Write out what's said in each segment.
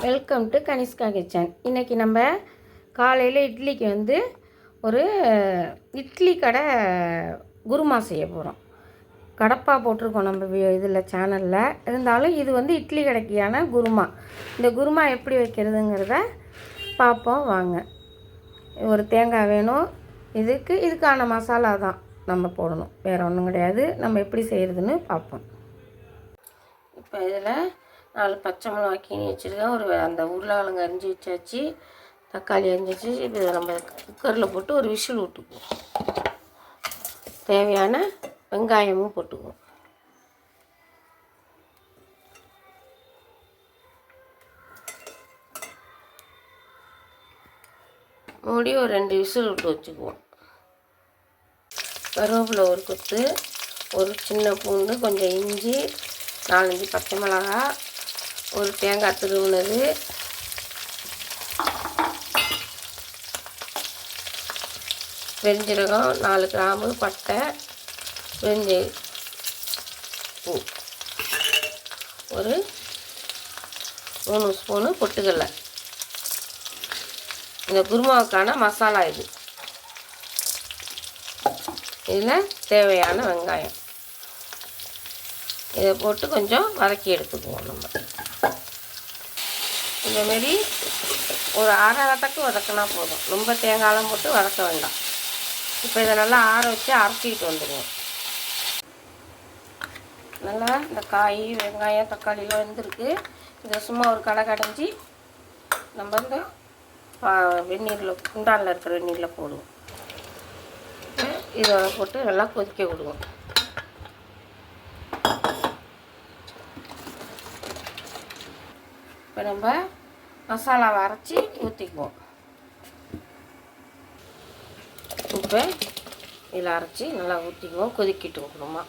Welcome to Kanishka kitchen. இன்றைக்கி நம்ம காலையில் இட்லிக்கு வந்து ஒரு இட்லி கடை குருமா செய்ய போகிறோம். கடப்பா போட்டிருக்கோம் நம்ம இதில் சேனலில். இருந்தாலும் இது வந்து இட்லி கடைக்கான குருமா. இந்த குருமா எப்படி வைக்கிறதுங்கிறத பார்ப்போம் வாங்க. ஒரு தேங்காய் வேணும். இதுக்கான மசாலா தான் நம்ம போடணும், வேறு ஒன்றும் கிடையாது. நம்ம எப்படி செய்கிறதுன்னு பார்ப்போம். இப்போ இதில் 4 பச்சை மிளகா கீனி வச்சுருக்கேன். அந்த உருளைக்கிழங்கு அரிஞ்சு வச்சாச்சு, தக்காளி அரிஞ்சு வச்சு. இப்போ இதை நம்ம குக்கரில் போட்டு ஒரு விசில் விட்டுக்குவோம். தேவையான வெங்காயமும் போட்டுக்குவோம். மூடி ஒரு 2 விசில் விட்டு வச்சுக்குவோம். கருவேப்பிலை ஒரு கொத்து, ஒரு சின்ன பூண்டு, கொஞ்சம் இஞ்சி, 4-5 பச்சை மிளகா, ஒரு தேங்காய் துருவினது, பெருஞ்சீரகம், 4 கிராம்பு, பட்டை, பூ, ஒரு 3 ஸ்பூனு பொட்டுக்கடலை. இந்த குருமாவுக்கான மசாலா இது. இதில் தேவையான வெங்காயம் இதை போட்டு கொஞ்சம் வதக்கி எடுத்துக்குவோம். நம்ம இந்தமாரி ஒரு அரை வதக்கு வதக்கினா போதும், ரொம்ப தேங்காயெலாம் போட்டு வதக்க வேண்டாம். இப்போ இதை நல்லா ஆற வச்சு அரைச்சிக்கிட்டு வந்துடுவோம். நல்லா இந்த காய், வெங்காயம், தக்காளிலாம் வெந்திருக்கு. இதை சும்மா ஒரு கடை கடைஞ்சி நம்ம இந்த வெந்நீரில், குண்டானில் இருக்கிற வெந்நீரில் போடுவோம். இதை போட்டு நல்லா கொதிக்க விடுவோம். இப்போ நம்ம மசாலாவை அரைச்சி ஊற்றிக்குவோம். இப்போ இதில் அரைச்சி நல்லா ஊற்றிக்குவோம். கொதிக்கிட்டு விடணுமா,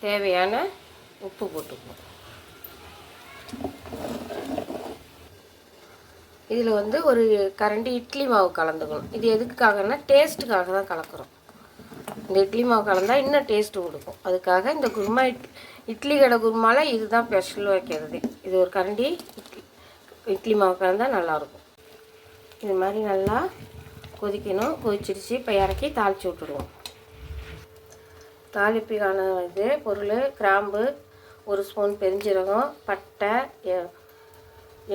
தேவையான உப்பு போட்டுக்குவோம். இதில் வந்து ஒரு கரண்டி இட்லி மாவு கலந்துக்கணும். இது எதுக்காகனா டேஸ்ட்டுக்காக தான் கலக்கிறோம். இந்த இட்லி மாவு கலந்தால் இன்னும் டேஸ்ட்டு கொடுக்கும். அதுக்காக இந்த குருமா இட்லி கடை குருமாவில் இதுதான் ஸ்பெஷல் வைக்கிறது. இது ஒரு கரண்டி இட்லி மாவு கலந்தால் நல்லாயிருக்கும். இது மாதிரி நல்லா கொதிக்கணும். கொதிச்சிருச்சு. இப்போ இறக்கி தாளித்து விட்டுடுவோம். தாளிப்புக்கான இது பொருள்: கிராம்பு, 1 ஸ்பூன் பெருஞ்சீரகம், பட்டை,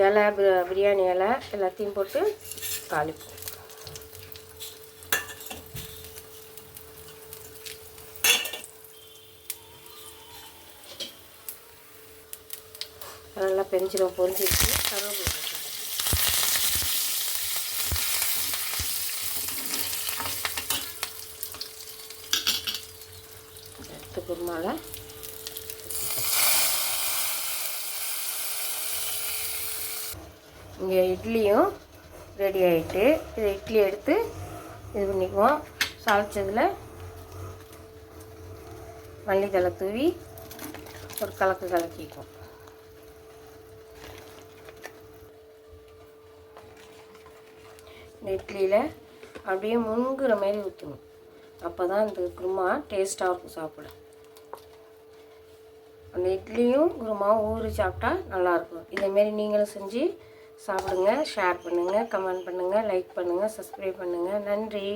இலை, பிரியாணி இலை எல்லாத்தையும் போட்டு தாளிப்போம். நல்லா பெருஞ்சீரகம் பொரிஞ்சிருச்சு. கருவேப்பிலை எடுத்து குருமாவில் இங்கே இட்லியும் ரெடி ஆகிட்டு, இதை இட்லி எடுத்து இது பண்ணிக்குவோம். சால்ச்சதில் மல்லித்தலை தூவி ஒரு கலக்கிக்குவோம். இந்த இட்லியில் அப்படியே முங்குற மாதிரி ஊற்றணும். அப்போ தான் இந்த குருமா டேஸ்ட்டாக இருக்கும் சாப்பிட. அந்த இட்லியும் குருமாவும் ஊறி சாப்பிட்டா நல்லாயிருக்கும். இதேமாரி நீங்களும் செஞ்சு சாப்பிடுங்க. ஷேர் பண்ணுங்கள், கமெண்ட் பண்ணுங்கள், லைக் பண்ணுங்கள், சப்ஸ்கிரைப் பண்ணுங்கள். நன்றி.